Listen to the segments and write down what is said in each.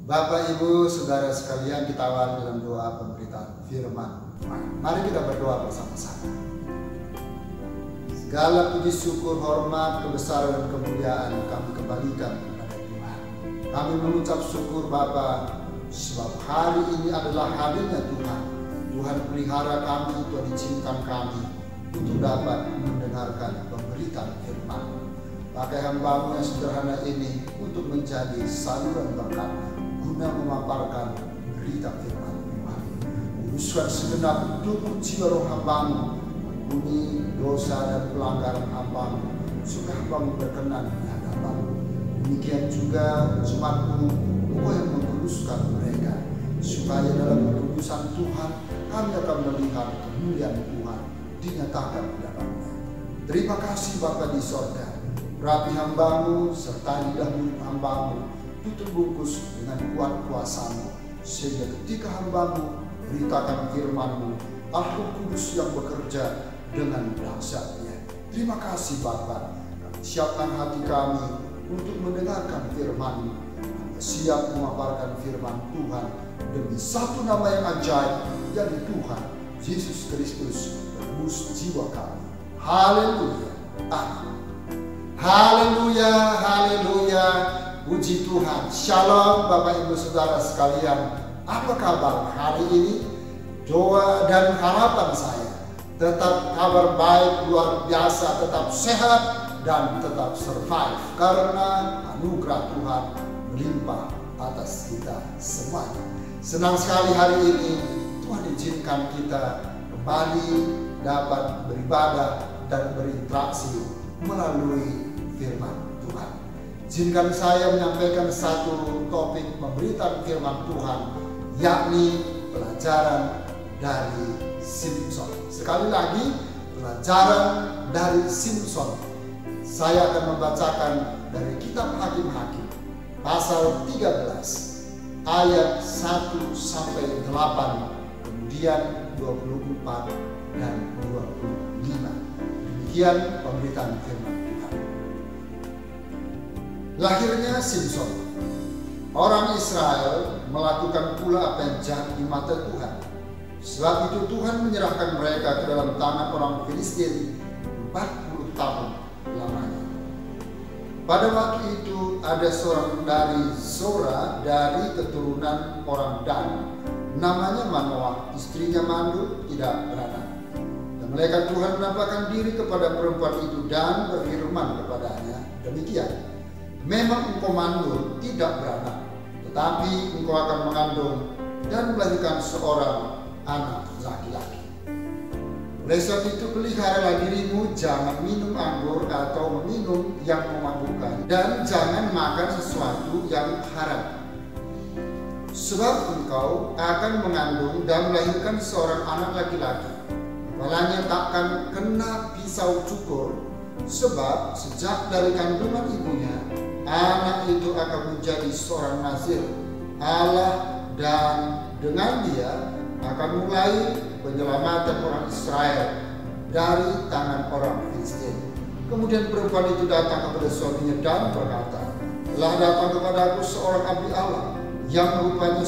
Bapak, Ibu, Saudara sekalian, kita awali dalam doa pemberitaan firman Tuhan. Mari kita berdoa bersama-sama. Segala puji syukur, hormat, kebesaran, dan kemuliaan kami kembalikan kepada Tuhan. Kami mengucap syukur Bapa, sebab hari ini adalah harinya Tuhan. Tuhan pelihara kami, Tuhan izinkan kami untuk dapat mendengarkan pemberitaan firman. Pakai hamba-Mu yang sederhana ini untuk menjadi saluran berkat guna memaparkan berita firman Tuhan. Uruskan segenap tubuh jiwa roh hamba-Mu, ampuni dosa dan pelanggaran hamba-Mu, supaya hamba-Mu berkenan di hadapan-Mu. Demikian juga jemaat-Mu, Engkau yang menguruskan mereka, supaya dalam kekudusan Tuhan kami akan melihat kemuliaan Tuhan dinyatakan di dalamnya. Terima kasih Bapa di sorga, berarti hamba-Mu serta lidah mulut hamba-Mu tutup bungkus dengan kuat kuasa-Mu, sehingga ketika hamba-Mu beritakan firman-Mu, Roh Kudus yang bekerja dengan dahsyatnya. Terima kasih Bapa, kami siapkan hati kami untuk mendengarkan firman-Mu. Kami siap memaparkan firman Tuhan demi satu nama yang ajaib, yaitu Tuhan Yesus Kristus, tebus jiwa kami. Haleluya, amin. Haleluya, haleluya. Puji Tuhan. Shalom Bapak Ibu Saudara sekalian. Apa kabar hari ini? Doa dan harapan saya tetap kabar baik, luar biasa, tetap sehat dan tetap survive, karena anugerah Tuhan melimpah atas kita semuanya. Senang sekali hari ini Tuhan izinkan kita kembali dapat beribadah dan berinteraksi melalui firman Tuhan. Izinkan saya menyampaikan satu topik pemberitaan firman Tuhan, yakni pelajaran dari Simson. Sekali lagi, pelajaran dari Simson. Saya akan membacakan dari kitab Hakim-Hakim pasal 13 ayat 1 sampai 8, kemudian 24 dan 25. Demikian pemberitaan firman Tuhan. Lahirnya Simson. Orang Israel melakukan pula apa yang jahat di mata Tuhan. Sebab itu Tuhan menyerahkan mereka ke dalam tangan orang Filistin 40 tahun lamanya. Pada waktu itu ada seorang dari Zora dari keturunan orang Dan, namanya Manoah, istrinya mandul, tidak beranak. Dan malaikat Tuhan menampakkan diri kepada perempuan itu dan berfirman kepadanya, demikian, memang engkau mandul, tidak beranak, tetapi engkau akan mengandung dan melahirkan seorang anak laki-laki. Oleh sebab itu peliharalah dirimu, jangan minum anggur atau minum yang memabukkan, dan jangan makan sesuatu yang haram. Sebab engkau akan mengandung dan melahirkan seorang anak laki-laki. Kepalanya takkan kena pisau cukur, sebab sejak dari kandungan ibunya anak itu akan menjadi seorang nazir Allah, dan dengan dia akan mulai penyelamatan orang Israel dari tangan orang Filistin. Kemudian perempuan itu datang kepada suaminya dan berkata, telah datang kepadaku seorang abdi Allah yang rupanya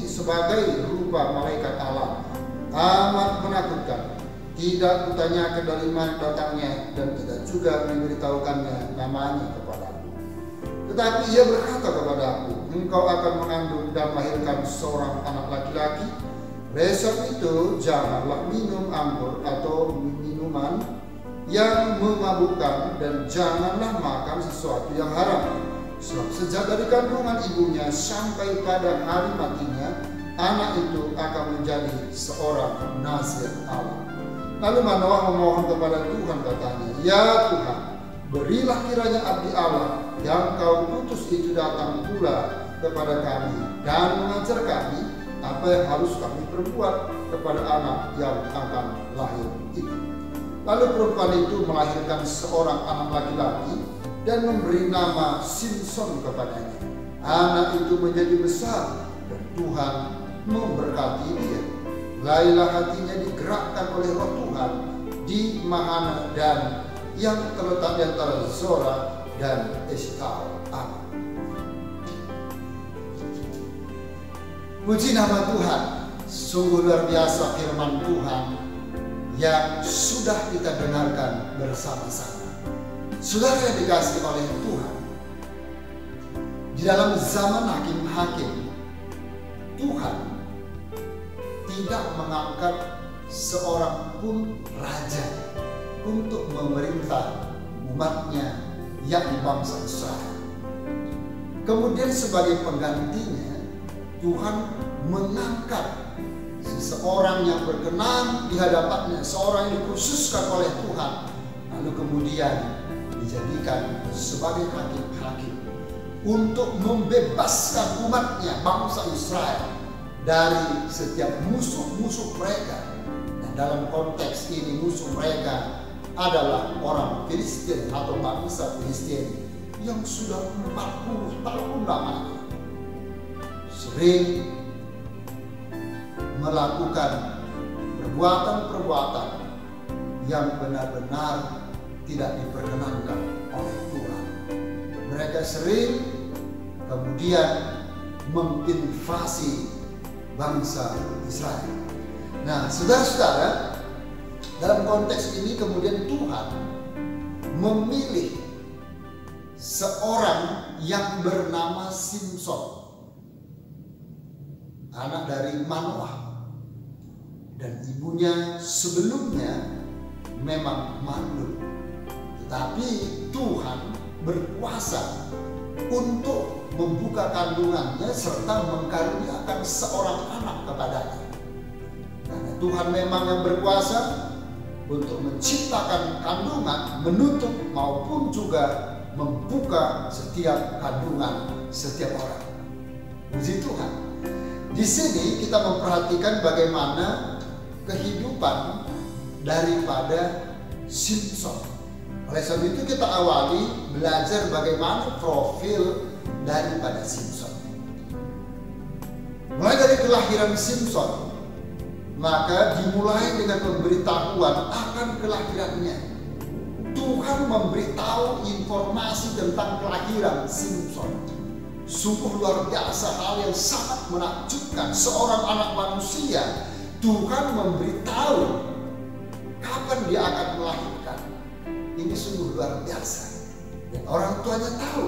sebagai rupa malaikat Allah, amat menakutkan. Tidak kutanyakan dari mana datangnya dan tidak juga diberitahukannya namanya kepadaku. Tetapi ia berkata kepadaku, engkau akan mengandung dan melahirkan seorang anak laki-laki. Besok itu janganlah minum anggur atau minuman yang memabukkan, dan janganlah makan sesuatu yang haram. Sebab sejak dari kandungan ibunya sampai pada hari matinya, anak itu akan menjadi seorang nazir Allah. Lalu Manoah memohon kepada Tuhan, katanya, ya Tuhan, berilah kiranya abdi Allah yang kau utus itu datang pula kepada kami dan mengajar kami apa yang harus kami perbuat kepada anak yang akan lahir itu. Lalu perempuan itu melahirkan seorang anak laki-laki dan memberi nama Simson kepadanya. Anak itu menjadi besar dan Tuhan memberkati dia. Mulailah hatinya digerakkan oleh roh Tuhan di Mahana dan yang terletak di antara Zora dan Eshtaol. Amin. Puji nama Tuhan, sungguh luar biasa firman Tuhan yang sudah kita dengarkan bersama-sama. Saudara yang dikasihi oleh Tuhan, di dalam zaman hakim-hakim, Tuhan tidak mengangkat seorang pun raja untuk memerintah umatnya, yakni bangsa Israel. Kemudian sebagai penggantinya, Tuhan mengangkat seseorang yang berkenan di hadapannya, seorang yang dikhususkan oleh Tuhan, lalu kemudian dijadikan sebagai hakim-hakim untuk membebaskan umatnya, bangsa Israel, dari setiap musuh-musuh mereka. Dan dalam konteks ini musuh mereka adalah orang Filistin atau bangsa Filistin yang sudah 40 tahun lamanya sering melakukan perbuatan-perbuatan yang benar-benar tidak diperkenankan oleh Tuhan. Mereka sering kemudian menginvasi bangsa Israel. Nah, saudara-saudara, dalam konteks ini kemudian Tuhan memilih seorang yang bernama Simson, anak dari Manoah, dan ibunya sebelumnya memang mandul. Tetapi Tuhan berkuasa untuk membuka kandungannya serta mengkaruniakan seorang anak kepadanya. Karena Tuhan memang yang berkuasa untuk menciptakan kandungan, menutup maupun juga membuka setiap kandungan setiap orang. Puji Tuhan. Di sini kita memperhatikan bagaimana kehidupan daripada Simson. Oleh sebab itu kita awali belajar bagaimana profil daripada Simson. Mulai dari kelahiran Simson, maka dimulai dengan pemberitahuan akan kelahirannya. Tuhan memberitahu informasi tentang kelahiran Simson. Sungguh luar biasa, hal yang sangat menakjubkan. Seorang anak manusia, Tuhan memberitahu kapan dia akan melahirkan. Ini sungguh luar biasa. Dan orang tuanya tahu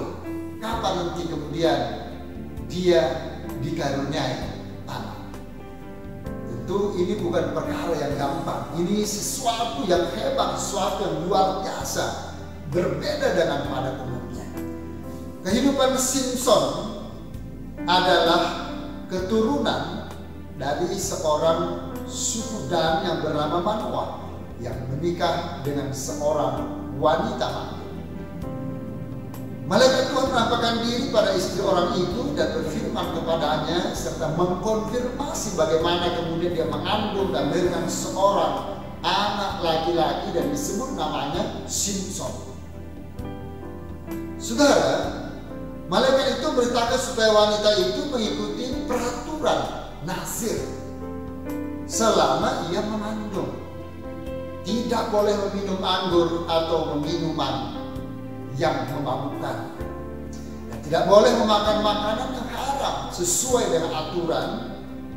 kapan nanti kemudian dia dikaruniai anak. Tentu ini bukan perkara yang gampang. Ini sesuatu yang hebat, sesuatu yang luar biasa, berbeda dengan pada umumnya. Kehidupan Simson adalah keturunan dari seorang suku Dan yang bernama Manoah yang menikah dengan seorang wanita mandul. Malaikat Tuhan menampakkan diri pada istri orang itu dan berfirman kepadanya serta mengkonfirmasi bagaimana kemudian dia mengandung dan melahirkan seorang anak laki-laki dan disebut namanya Simson. Saudara, malaikat itu beritakan supaya wanita itu mengikuti peraturan Nazir selama ia mengandung. Tidak boleh meminum anggur atau minuman yang memabukkan. Dan tidak boleh memakan makanan yang haram sesuai dengan aturan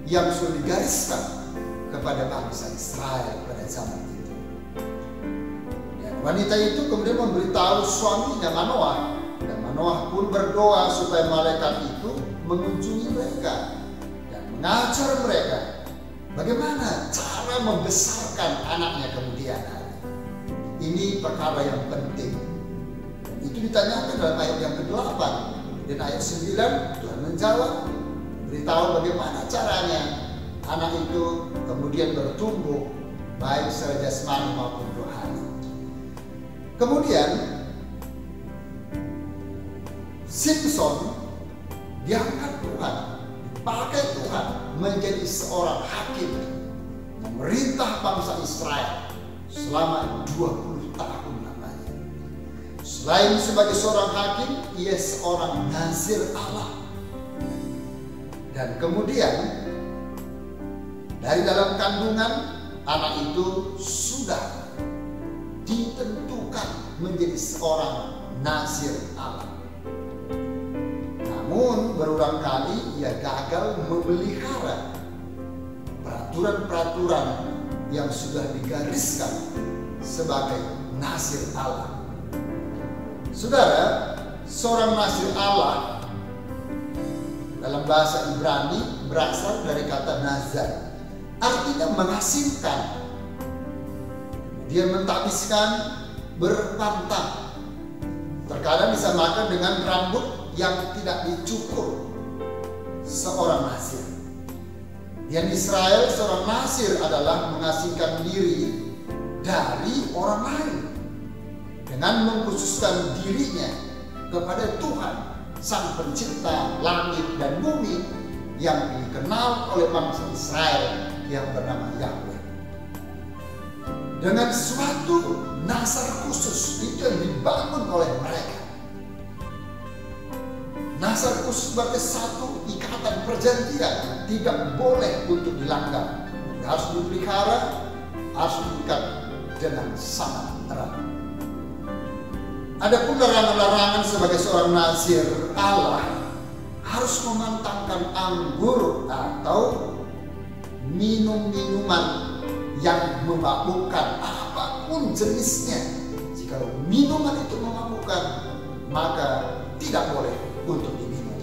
yang sudah digariskan kepada bangsa Israel pada zaman itu. Dan wanita itu kemudian memberitahu suaminya Manoah. Dan Manoah pun berdoa supaya malaikat itu mengunjungi mereka dan mengajar mereka bagaimana cara membesarkan anaknya kemudian hari. Ini perkara yang penting. Dan itu ditanyakan dalam ayat yang ke-8. Dan ayat 9 Tuhan menjawab, beritahu bagaimana caranya anak itu kemudian bertumbuh baik secara jasmani maupun rohani. Kemudian Simson diangkat Tuhan, dipakai Tuhan menjadi seorang hakim, memerintah bangsa Israel selama 20 tahun lamanya. Selain sebagai seorang hakim, ia seorang nazir Allah. Dan kemudian dari dalam kandungan anak itu sudah ditentukan menjadi seorang nazir Allah. Namun berulang kali ia gagal memelihara peraturan-peraturan yang sudah digariskan sebagai nazir Allah. Saudara, seorang nazir Allah dalam bahasa Ibrani berasal dari kata nazar, artinya mengasingkan. Dia mentakbiskan, berpantang. Terkadang disamakan dengan rambut yang tidak dicukur seorang nazir. Di Israel, seorang nazir adalah mengasingkan diri dari orang lain dengan mengkhususkan dirinya kepada Tuhan, Sang Pencipta langit dan bumi, yang dikenal oleh bangsa Israel yang bernama Yahweh. Dengan suatu nazar khusus itu yang dibangun oleh mereka. Nazar khusus berarti satu ikatan perjanjian, tidak boleh untuk dilanggar, harus dipelihara, harus diikat dengan sangat erat. Adapun larangan-larangan sebagai seorang nazir Allah, harus memantangkan anggur atau minum-minuman yang memabukkan, apapun jenisnya. Jika minuman itu memabukkan, maka tidak boleh untuk diminum.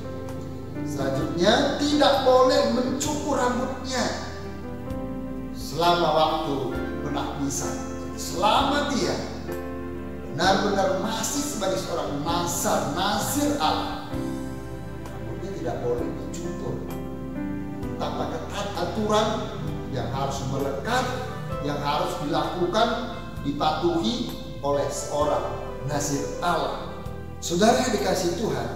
Selanjutnya, tidak boleh mencukur rambutnya selama waktu penakbisan. Selama dia benar-benar masih sebagai seorang nazir Allah, rambutnya tidak boleh dicukur. Tanpa ketat aturan yang harus melekat, yang harus dilakukan, dipatuhi oleh seorang nazir Allah. Saudara yang dikasihi Tuhan,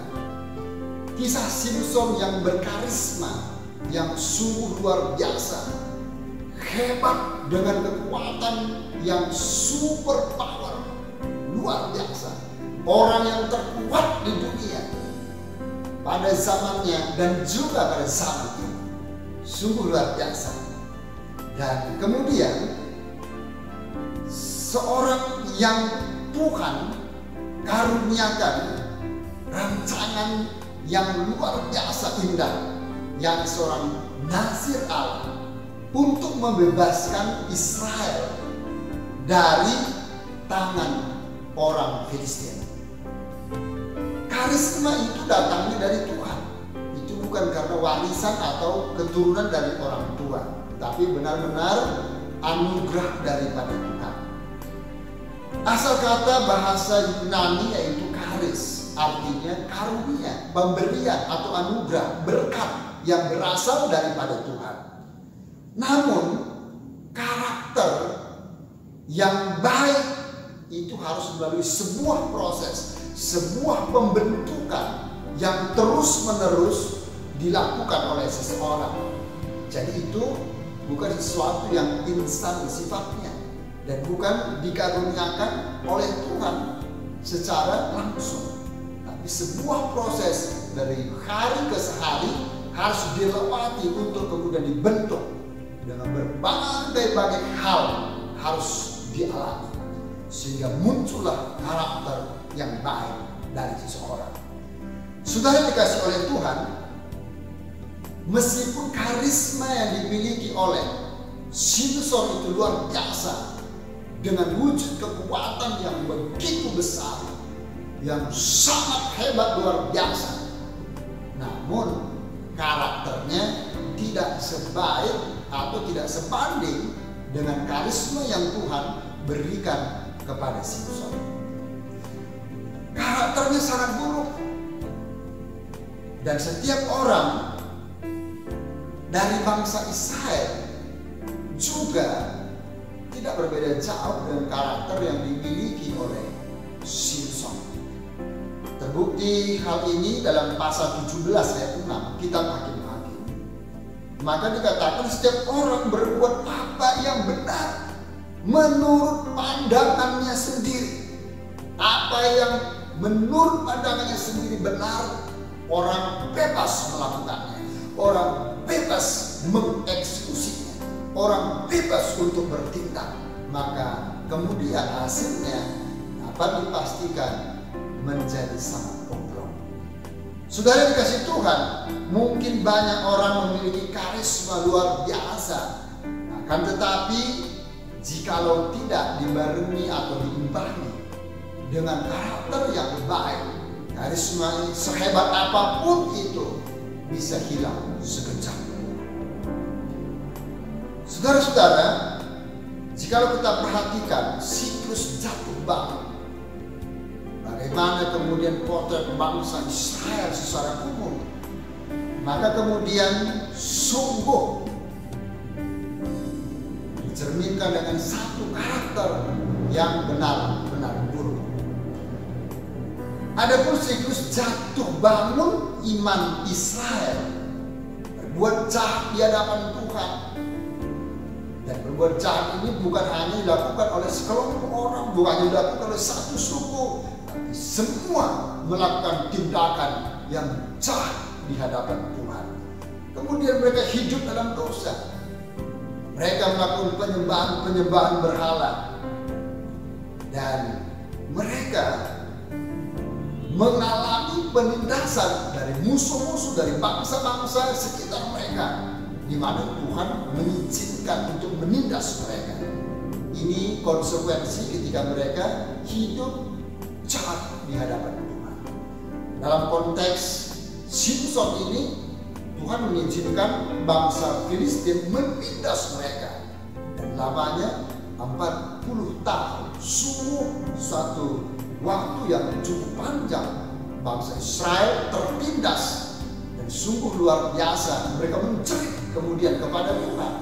kisah Simpson yang berkarisma, yang sungguh luar biasa, hebat dengan kekuatan yang super power, luar biasa. Orang yang terkuat di dunia pada zamannya dan juga pada zaman ini, sungguh luar biasa. Dan kemudian seorang yang Tuhan karuniakan rancangan yang luar biasa indah, yang seorang nazir Allah untuk membebaskan Israel dari tangan orang Filistin. Karisma itu datangnya dari Tuhan. Itu bukan karena warisan atau keturunan dari orang tua, tapi benar-benar anugerah daripada Tuhan. Asal kata bahasa Yunani yaitu charis, artinya karunia, pemberian atau anugerah, berkat yang berasal daripada Tuhan. Namun karakter yang baik itu harus melalui sebuah proses, sebuah pembentukan yang terus-menerus dilakukan oleh seseorang. Jadi itu bukan sesuatu yang instan sifatnya, dan bukan dikaruniakan oleh Tuhan secara langsung, tapi sebuah proses dari hari ke hari harus dilewati untuk kemudian dibentuk dengan berbagai hal harus dialami, sehingga muncullah karakter yang baik dari seseorang. Saudara dikasih oleh Tuhan, meskipun karisma yang dimiliki oleh Simpson itu luar biasa, dengan wujud kekuatan yang begitu besar, yang sangat hebat luar biasa, namun karakternya tidak sebaik atau tidak sebanding dengan karisma yang Tuhan berikan kepada Simpson. Karakternya sangat buruk, dan setiap orang dari bangsa Israel juga tidak berbeda jauh dengan karakter yang dimiliki oleh Simpson. Terbukti hal ini dalam pasal 17 ayat 6 kitab Hakim-Hakim. Maka dikatakan setiap orang berbuat apa yang benar menurut pandangannya sendiri. Apa yang menurut pandangannya sendiri benar, orang bebas melakukannya, orang bebas mengeksekusinya, orang bebas untuk bertindak. Maka kemudian hasilnya dapat dipastikan menjadi sangat bobrok. Saudara dikasih Tuhan, mungkin banyak orang memiliki karisma luar biasa. Akan tetapi jikalau tidak dibarengi atau diimbangi dengan karakter yang baik, karisma sehebat apapun itu bisa hilang sekejap. Saudara-saudara, jikalau kita perhatikan siklus jatuh bangun, bagaimana kemudian potret bangsa Israel secara umum, maka kemudian sungguh dicerminkan dengan satu karakter yang benar-benar buruk. Adapun siklus jatuh bangun iman Israel, berbuat jahat di hadapan Tuhan. Dan berbuat jahat ini bukan hanya dilakukan oleh sekelompok orang, bukan hanya dilakukan oleh satu suku, tapi semua melakukan tindakan yang jahat di hadapan Tuhan. Kemudian mereka hidup dalam dosa. Mereka melakukan penyembahan berhala. Dan mereka mengalami penindasan dari musuh-musuh, dari bangsa-bangsa sekitar mereka, di mana Tuhan mengizinkan untuk menindas mereka. Ini konsekuensi ketika mereka hidup jahat di hadapan Tuhan. Dalam konteks Simpson ini, Tuhan mengizinkan bangsa Filistin menindas mereka. Dan lamanya 40 tahun. Sungguh satu waktu yang cukup panjang. Bangsa Israel tertindas. Dan sungguh luar biasa. Mereka menjerit kemudian kepada Tuhan.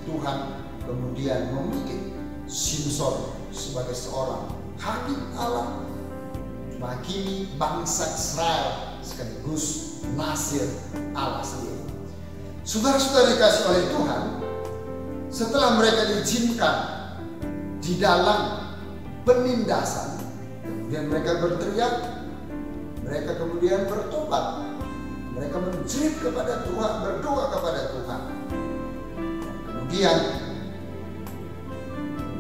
Tuhan kemudian memilih Simpson sebagai seorang hakim Allah, menghakimi bangsa Israel sekaligus nasir Allah sendiri. Saudara-saudara dikasih oleh Tuhan, setelah mereka diizinkan di dalam penindasan, kemudian mereka berteriak, mereka kemudian bertobat, mereka menjerit kepada Tuhan, berdoa kepada Tuhan. Kemudian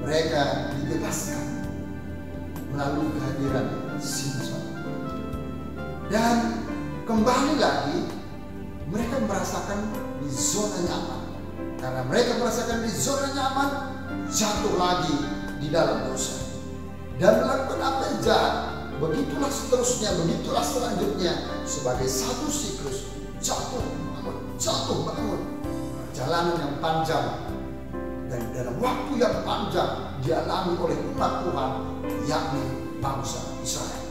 mereka dibebaskan melalui kehadiran Simpson. Dan kembali lagi mereka merasakan di zona nyaman. Karena mereka merasakan di zona nyaman, jatuh lagi di dalam dosa dan melakukan apa yang jahat. Begitulah seterusnya, begitulah selanjutnya, sebagai satu siklus jatuh bangun, perjalanan yang panjang. Dan dalam waktu yang panjang dialami oleh umat Tuhan, yakni bangsa Israel.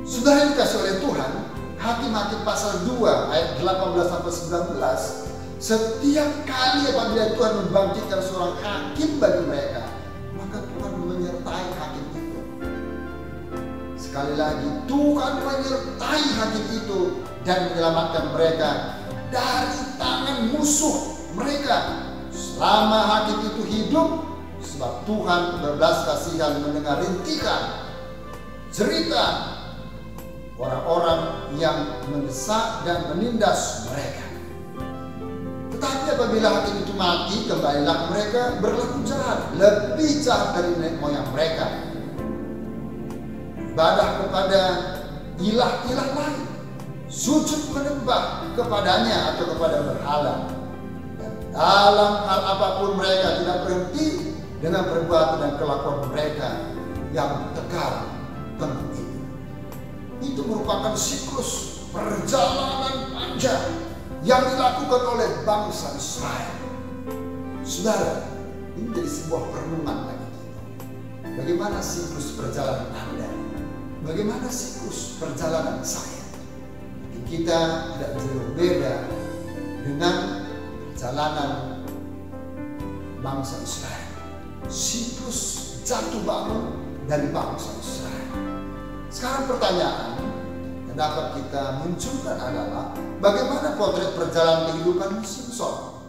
Saudara yang dikasih oleh Tuhan, Hakim-Hakim pasal 2 ayat 18-19, setiap kali apabila Tuhan membangkitkan seorang hakim bagi mereka, maka Tuhan menyertai hakim itu. Sekali lagi, Tuhan menyertai hakim itu dan menyelamatkan mereka dari tangan musuh mereka selama hakim itu hidup, sebab Tuhan berbelas kasihan mendengar rintihan cerita orang-orang yang mendesak dan menindas mereka. Tetapi apabila hakim itu mati, kembalilah mereka berlaku jahat, lebih jahat dari nenek moyang mereka. Ibadah kepada ilah-ilah lain, sujud menyembah kepadanya atau kepada berhala. Dan dalam hal apapun mereka tidak berhenti dengan perbuatan dan kelakuan mereka yang tegar tengah itu. Itu merupakan siklus perjalanan panjang yang dilakukan oleh bangsa Israel. Saudara, ini jadi sebuah perenungan bagi kita. Bagaimana siklus perjalanan Anda? Bagaimana siklus perjalanan saya? Kita tidak jauh beda dengan perjalanan bangsa Israel. Siklus jatuh bangun dari bangsa Israel. Sekarang pertanyaan yang dapat kita munculkan adalah bagaimana potret perjalanan kehidupan Simpson?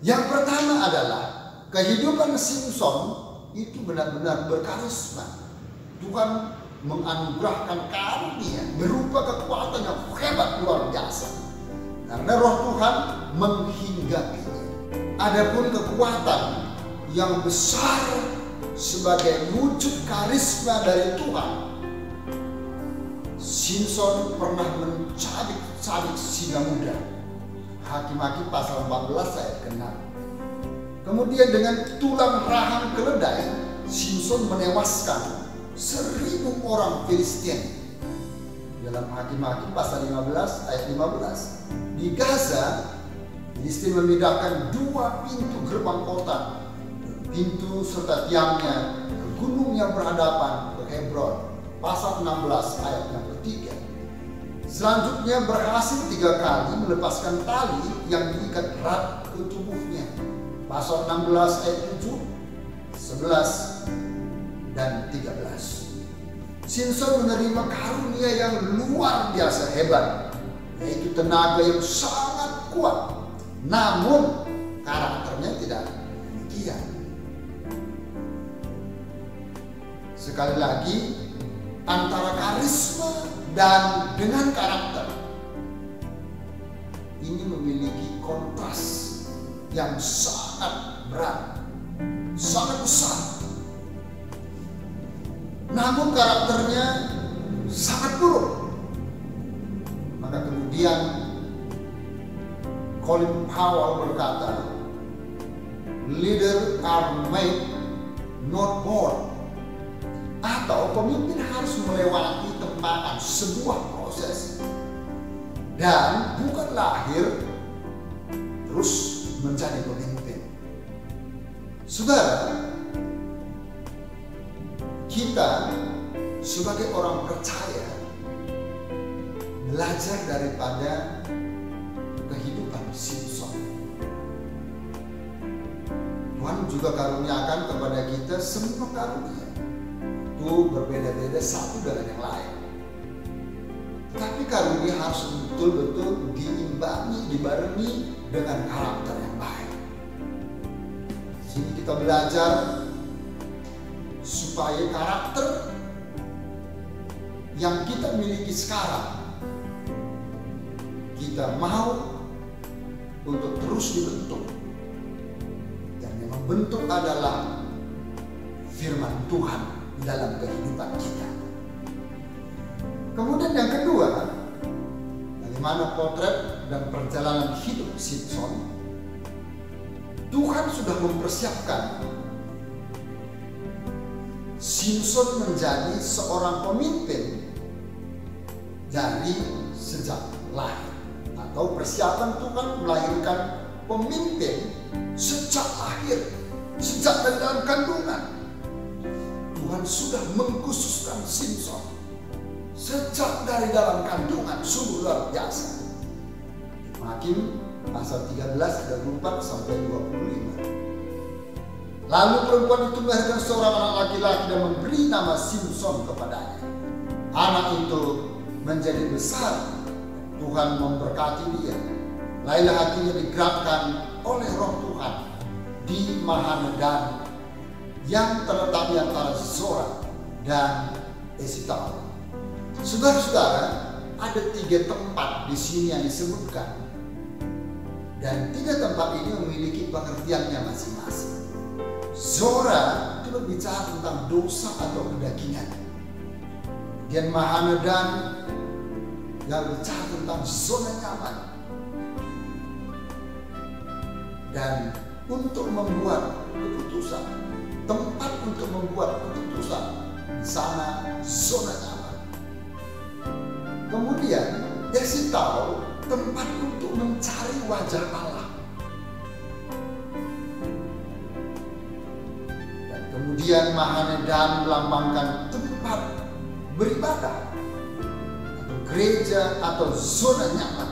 Yang pertama adalah kehidupan Simpson itu benar-benar berkarisma. Tuhan menganugerahkan karunia berupa kekuatan yang hebat luar biasa. Karena roh Tuhan menghinggapinya. Adapun kekuatan yang besar sebagai wujud karisma dari Tuhan, Simson pernah mencabik-cabik singa muda. Hakim-Hakim pasal 14 ayat ke-6. Kemudian dengan tulang rahang keledai, Simson menewaskan 1000 orang Filistin. Dalam Hakim-Hakim pasal 15 ayat 15. Di Gaza, Filistin memindahkan 2 pintu gerbang kota, pintu serta tiangnya ke gunung yang berhadapan ke Hebron. Pasal 16 ayat yang ketiga. Selanjutnya berhasil 3 kali melepaskan tali yang diikat erat ke tubuhnya. Pasal 16 ayat 7, 11, dan 13. Simson menerima karunia yang luar biasa hebat, yaitu tenaga yang sangat kuat. Namun karakternya tidak demikian. Sekali lagi, antara karisma dan dengan karakter ini memiliki kontras yang sangat berat, sangat besar. Namun karakternya sangat buruk. Maka kemudian Colin Powell berkata, leader are made, not born. Atau pemimpin harus melewati tempaan sebuah proses dan bukan lahir terus menjadi pemimpin. Saudara, kita sebagai orang percaya belajar daripada kehidupan Simson. Tuhan juga karuniakan kepada kita semua karunia. Itu berbeda-beda satu dengan yang lain. Tapi karunia harus betul-betul diimbangi, dibarengi dengan karakter yang baik. Di sini kita belajar supaya karakter yang kita miliki sekarang kita mau untuk terus dibentuk. Dan yang membentuk adalah firman Tuhan dalam kehidupan kita. Kemudian yang kedua, bagaimana potret dan perjalanan hidup Simson. Tuhan sudah mempersiapkan Simson menjadi seorang pemimpin dari sejak lahir, atau persiapan Tuhan melahirkan pemimpin sejak lahir, sejak dari dalam kandungan. Tuhan sudah mengkhususkan Simson sejak dari dalam kandungan, sungguh luar biasa. Hakim pasal 13 ayat 24 sampai 25. Lalu perempuan itu melahirkan seorang anak laki-laki dan memberi nama Simson kepadanya. Anak itu menjadi besar, Tuhan memberkati dia. Laila hatinya digerakkan oleh Roh Tuhan di Mahanedan yang terletak di antara Zora dan Esitaol. Saudara-saudara, ada 3 tempat di sini yang disebutkan, dan 3 tempat ini memiliki pengertiannya masing-masing. Zora itu berbicara tentang dosa atau kedagingan, dan Mahanedan yang berbicara tentang zona nyaman. Dan untuk membuat keputusan, tempat untuk membuat keputusan, di sana zona nyaman. Kemudian Esitaol, tempat untuk mencari wajah Allah. Dan kemudian Mahanedan melambangkan tempat beribadah, atau gereja, atau zona nyaman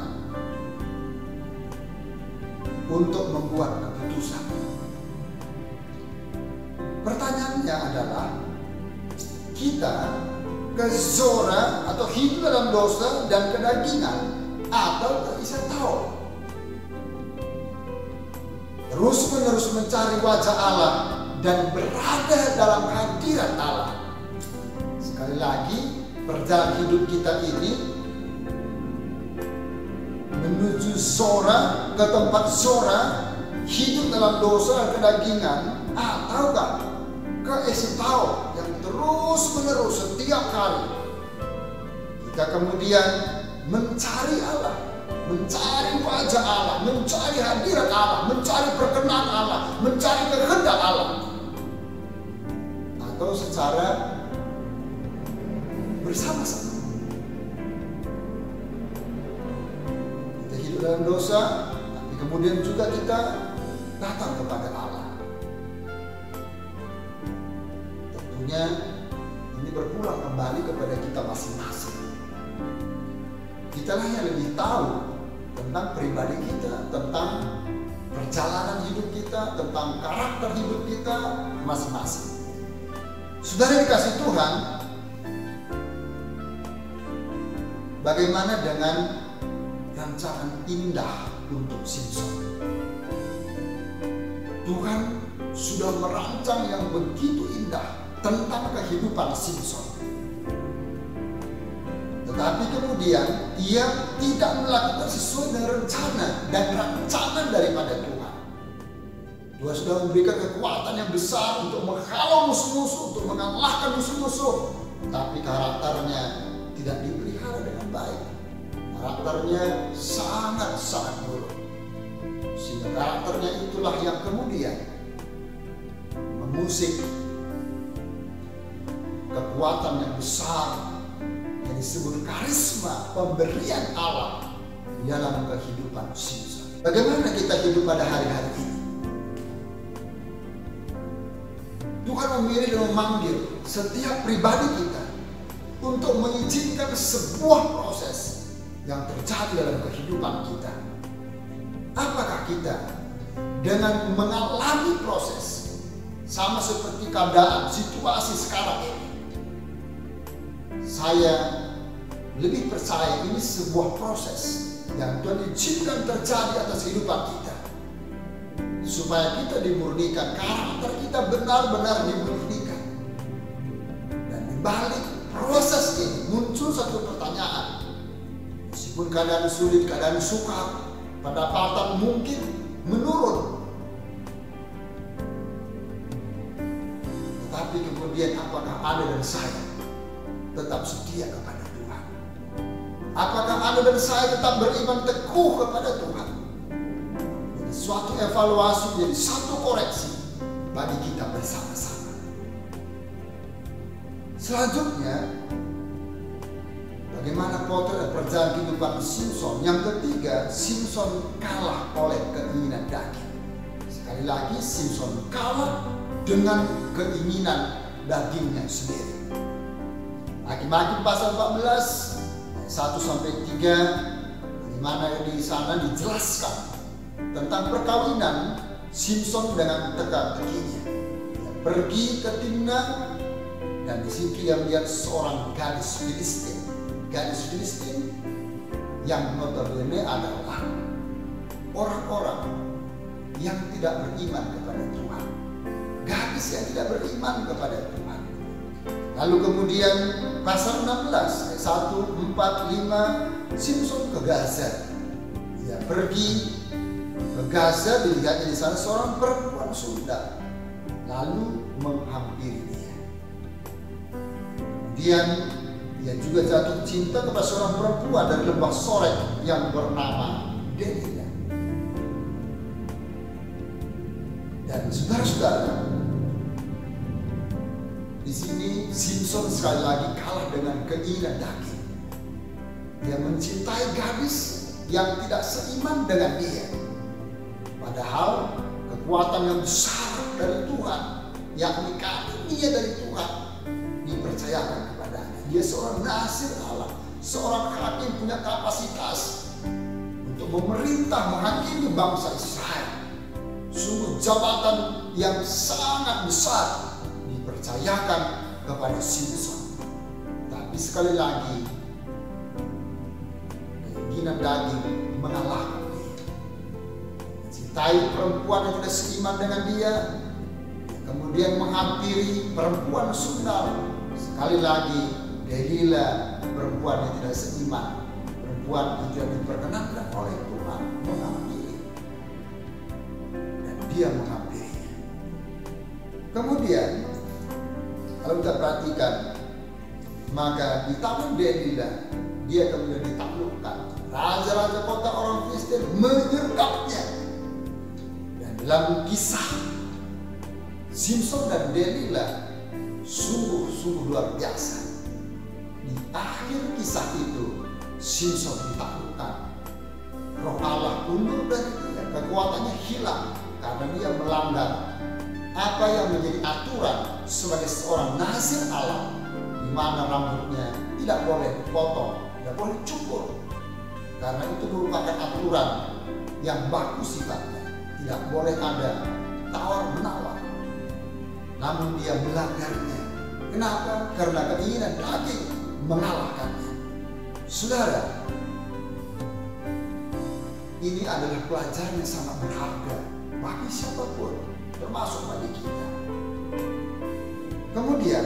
untuk membuat keputusan. Pertanyaannya adalah, kita ke Zora atau hidup dalam dosa dan kedagingan, atau ke Esitaol, terus-menerus mencari wajah Allah dan berada dalam hadirat Allah. Sekali lagi, perjalanan hidup kita ini menuju Zora, ke tempat Zora, hidup dalam dosa dan kedagingan, ataukah ke Esitaol yang terus-menerus setiap hari Kita kemudian mencari Allah, mencari wajah Allah, mencari hadirat Allah, mencari perkenan Allah, mencari kehendak Allah. Atau secara bersama-sama. Kita hidup dalam dosa, tapi kemudian juga kita datang kepada Allah. Tentunya ini berpulang kembali kepada kita masing-masing. Kitalah yang lebih tahu tentang pribadi kita, tentang perjalanan hidup kita, tentang karakter hidup kita masing-masing. Saudara dikasih Tuhan, bagaimana dengan rancangan indah untuk Simson? Tuhan sudah merancang yang begitu indah tentang kehidupan Simson. Tetapi kemudian ia tidak melakukan sesuai dengan rencana dan rancangan daripada Tuhan. Tuhan sudah memberikan kekuatan yang besar untuk menghalau musuh-musuh, untuk mengalahkan musuh-musuh. Tapi karakternya tidak dipelihara dengan baik. Karakternya sangat-sangat buruk. Sehingga karakternya itulah yang kemudian mengusik kekuatan yang besar yang disebut karisma pemberian Allah dalam kehidupan Simson. Bagaimana kita hidup pada hari-hari ini? Tuhan memilih dan memanggil setiap pribadi kita untuk mengizinkan sebuah proses yang terjadi dalam kehidupan kita. Apakah kita dengan mengalami proses sama seperti keadaan situasi sekarang ini? Saya lebih percaya ini sebuah proses yang Tuhan izinkan terjadi atas kehidupan kita, supaya kita dimurnikan, karakter kita benar-benar dimurnikan. Dan di balik proses ini muncul satu pertanyaan. Meskipun keadaan sulit, keadaan sukar, pendapatan mungkin menurun, tetapi kemudian apakah Anda dan saya tetap setia kepada Tuhan? Apakah Anda dan saya tetap beriman teguh kepada Tuhan? Jadi suatu evaluasi menjadi satu koreksi bagi kita bersama-sama. Selanjutnya, bagaimana potret dan perjalanan kehidupan Simson? Yang ketiga, Simson kalah oleh keinginan daging. Sekali lagi, Simson kalah dengan keinginan dagingnya sendiri. Hakim-Hakim pasal 14 ayat 1-3, di mana di sana dijelaskan tentang perkawinan Simson dengan teka-tekinya. Dia pergi ke Timna dan di situ dia melihat seorang gadis Filistin. Gadis Filistin yang notabene adalah orang-orang yang tidak beriman kepada Tuhan. Gadis yang tidak beriman kepada Tuhan. Lalu kemudian pasal 16 ayat 1, 4, 5, Simson ke Gaza. Dia pergi ke Gaza, dilihatnya di sana seorang perempuan Sunda, lalu menghampiri dia. Kemudian dia juga jatuh cinta kepada seorang perempuan dari lembah Sorek yang bernama Delila. Dan saudara-saudara, di sini Simson sekali lagi kalah dengan keinginan daging. Dia mencintai gadis yang tidak seiman dengan dia. Padahal kekuatan yang besar dari Tuhan, yakni karunia dari Tuhan, dipercayakan kepadanya. Dia seorang nasir Allah, seorang hakim punya kapasitas untuk memerintah, menghakimi bangsa Israel. Sungguh jabatan yang sangat besar dipercayakan kepada Simson. Tapi sekali lagi keinginan daging mengalahkan dia. Mencintai perempuan yang tidak seiman dengan dia, kemudian menghampiri perempuan Sunda. Sekali lagi Delila, perempuan yang tidak seiman, perempuan yang tidak diperkenankan oleh Tuhan, menghampiri, dan dia menghampirinya. Kemudian kalau kita perhatikan, maka di tangan Delila dia kemudian ditaklukkan. Raja-raja kota orang Filistin menyergapnya. Dan dalam kisah Simson dan Delila sungguh-sungguh luar biasa. Di akhir kisah itu Simson ditaklukkan. Roh Allah undur dari dia, kekuatannya hilang karena dia melanggar apa yang menjadi aturan sebagai seorang nazir Allah, di mana rambutnya tidak boleh dipotong, tidak boleh cukur, karena itu merupakan aturan yang baku sifatnya, tidak boleh ada tawar menawar. Namun dia melanggarnya. Kenapa? Karena keinginan daging mengalahkannya. Saudara, ini adalah pelajaran yang sangat berharga bagi siapapun, termasuk bagi kita. Kemudian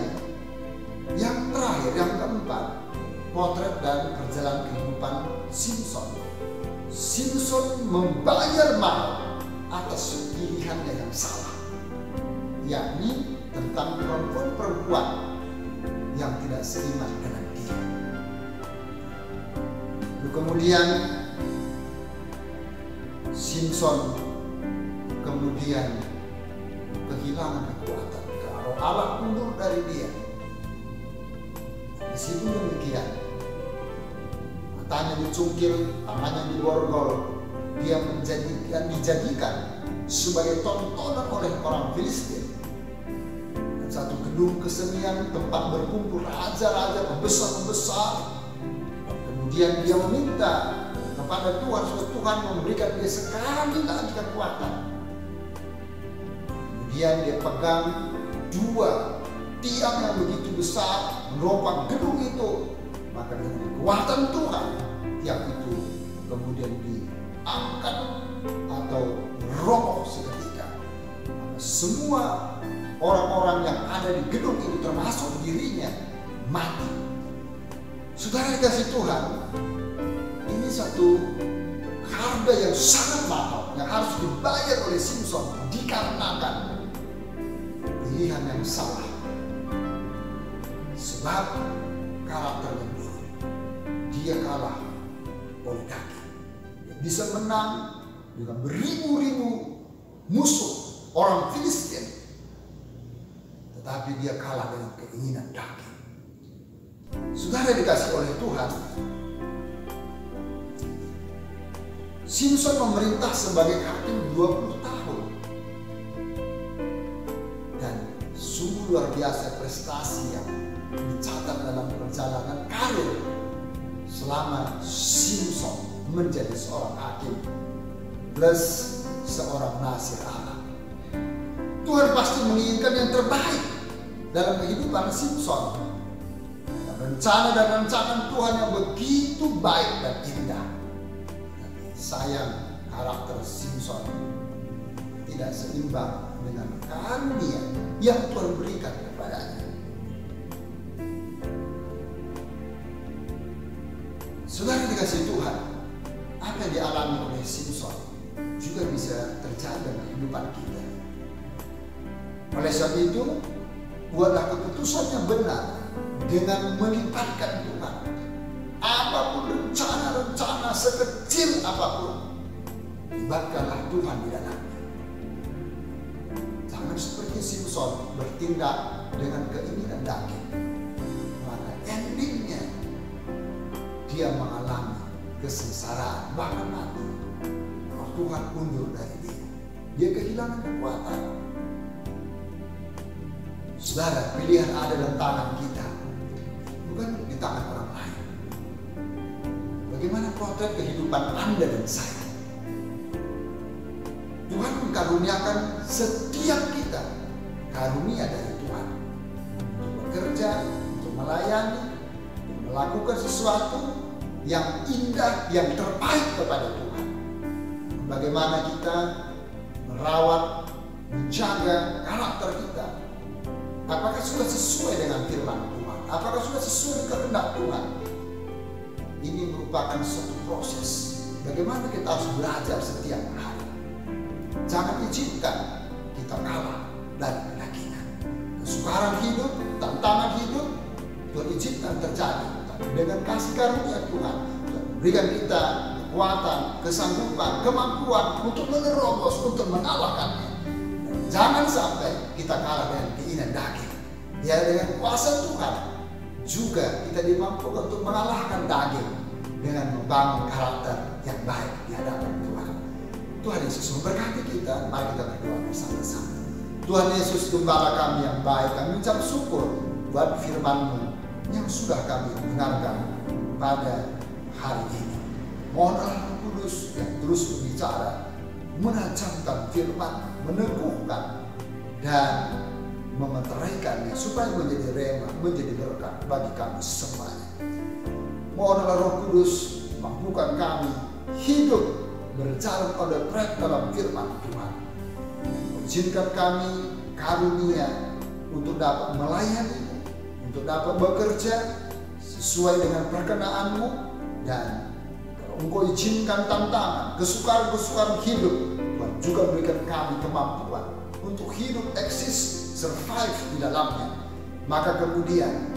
yang terakhir, yang keempat, potret dan perjalanan kehidupan Simson. Simson membayar mahal atas pilihannya yang salah, yakni tentang perempuan-perempuan yang tidak seiman dengan dia. Lalu kemudian Simson kemudian kehilangan kekuatan karena Allah mundur dari dia. Meskipun demikian, matanya dicungkil, tangannya diborgol, dia dijadikan sebagai tontonan oleh orang Filistin. Dan satu gedung kesenian tempat berkumpul raja-raja pembesar-pembesar. Kemudian dia meminta kepada Tuhan supaya Tuhan memberikan dia sekali lagi kekuatan. Kemudian dia pegang dua tiang yang begitu besar meropang gedung itu, maka dengan kekuatan Tuhan tiang itu kemudian diangkat atau roboh seketika. Maka semua orang-orang yang ada di gedung itu termasuk dirinya mati. Saudara dikasih Tuhan, ini satu harga yang sangat mahal yang harus dibayar oleh Simson dikarenakan pilihan yang salah. Sebab karakternya buruk, dia kalah oleh daging. Dia bisa menang dengan beribu-ribu musuh orang Filistin, tetapi dia kalah dengan keinginan daging. Saudara dikasih oleh Tuhan, Simson memerintah sebagai hakim 20 tahun. Dan sungguh luar biasa prestasi yang dicatat dalam perjalanan karir selama Simson menjadi seorang hakim plus seorang nazir Allah. Tuhan pasti menginginkan yang terbaik dalam kehidupan Simson. Rencana dan rancangan Tuhan yang begitu baik dan indah. Tapi sayang, karakter Simson tidak seimbang dengan karunia yang Tuhan berikan kepadanya. Saudara dikasih Tuhan, apa yang dialami oleh Simson juga bisa terjadi dalam kehidupan kita. Oleh sebab itu, buatlah keputusan yang benar dengan melibatkan Tuhan. Apapun rencana-rencana sekecil apapun, libatkanlah Tuhan di dalamnya. Jangan seperti Simson bertindak dengan keinginan daging, maka endingnya dia mengalami kesengsaraan, bahkan mati. Kalau Tuhan undur dari dia, dia kehilangan kekuatan. Saudara, pilihan ada dalam tangan kita, bukan di tangan orang lain. Bagaimana potret kehidupan Anda dan saya? Tuhan mengkaruniakan setiap kita karunia dari Tuhan untuk bekerja, untuk melayani, untuk melakukan sesuatu yang indah, yang terbaik kepada Tuhan. Bagaimana kita merawat, menjaga karakter kita? Apakah sudah sesuai dengan firman Tuhan? Apakah sudah sesuai kehendak Tuhan? Ini merupakan suatu proses. Bagaimana kita harus belajar setiap hari. Jangan izinkan kita kalah dari kedagingan. Kesukaran hidup, tantangan hidup, Tuhan izinkan terjadi. dengan kasih karunia Tuhan. Tuhan berikan kita kekuatan, kesanggupan, kemampuan untuk menerobos, untuk mengalahkannya. Jangan sampai kita kalah dengan keinginan daging. Ya, dengan kuasa Tuhan juga kita dimampukan untuk mengalahkan daging dengan membangun karakter yang baik di hadapan Tuhan. Tuhan Yesus memberkati kita. Mari kita berdoa bersama-sama. Tuhan Yesus, Gembala kami yang baik, kami ucap syukur buat firman-Mu yang sudah kami dengarkan pada hari ini. Mohon Allah Kudus yang terus berbicara, menajamkan firman, meneguhkan dan memeteraikannya supaya menjadi rema, menjadi berkat bagi kami semuanya. Mohon Allah Roh Kudus mampukan kami hidup berjalan on the track dalam firman Tuhan. Izinkan kami karunia untuk dapat melayani, untuk dapat bekerja sesuai dengan perkenan-Mu, dan kalau Engkau izinkan tantangan, kesukaran-kesukaran hidup, Tuhan juga berikan kami kemampuan untuk hidup eksis, survive di dalamnya. Maka kemudian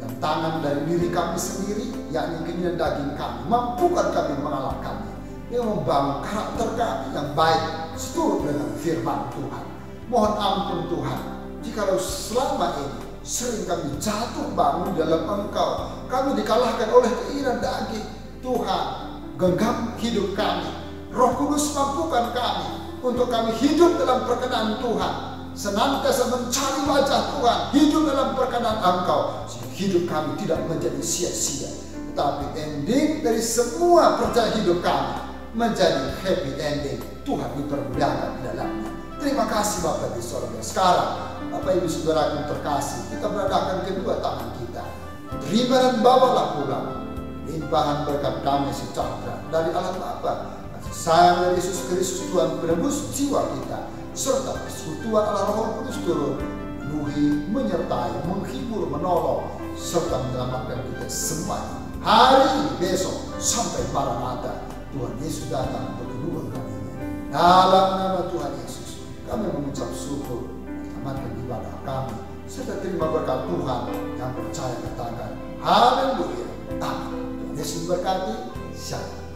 tantangan dari diri kami sendiri, yakni keinginan daging kami, mampukan kami mengalahkannya. Dia membangun karakter kami yang baik seturut dengan firman Tuhan. Mohon ampun Tuhan, jikalau selama ini sering kami jatuh bangun dalam Engkau, kami dikalahkan oleh keinginan daging. Tuhan, genggam hidup kami. Roh Kudus mampukan kami untuk kami hidup dalam perkenan Tuhan, senantiasa mencari wajah Tuhan, hidup dalam perkenan Engkau, sehingga hidup kami tidak menjadi sia-sia, tetapi ending dari semua perjalanan hidup kami menjadi happy ending. Tuhan dipermuliakan di dalamnya. Terima kasih Bapa di sorga. Sekarang Bapak Ibu Saudara yang terkasih, kita beradakkan kedua tangan kita, terima dan bawalah pulang limpahan berkat damai sejahtera dari Allah Bapa, kasih sayang dari Yesus Kristus Tuhan penebus jiwa kita, serta persekutuan Allah Roh Kudus turun memenuhi, menyertai, menghibur, menolong, serta menyelamatkan kita semuanya hari ini, besok, sampai Maranatha. Tuhan Yesus datang untuk kedua kalinya. Dalam nama Tuhan Yesus, kami mengucap syukur, tamatkan ibadah kami, serta terima berkat Tuhan. Yang percaya katakan, haleluya, amin. Tuhan Yesus berkati. Shalom.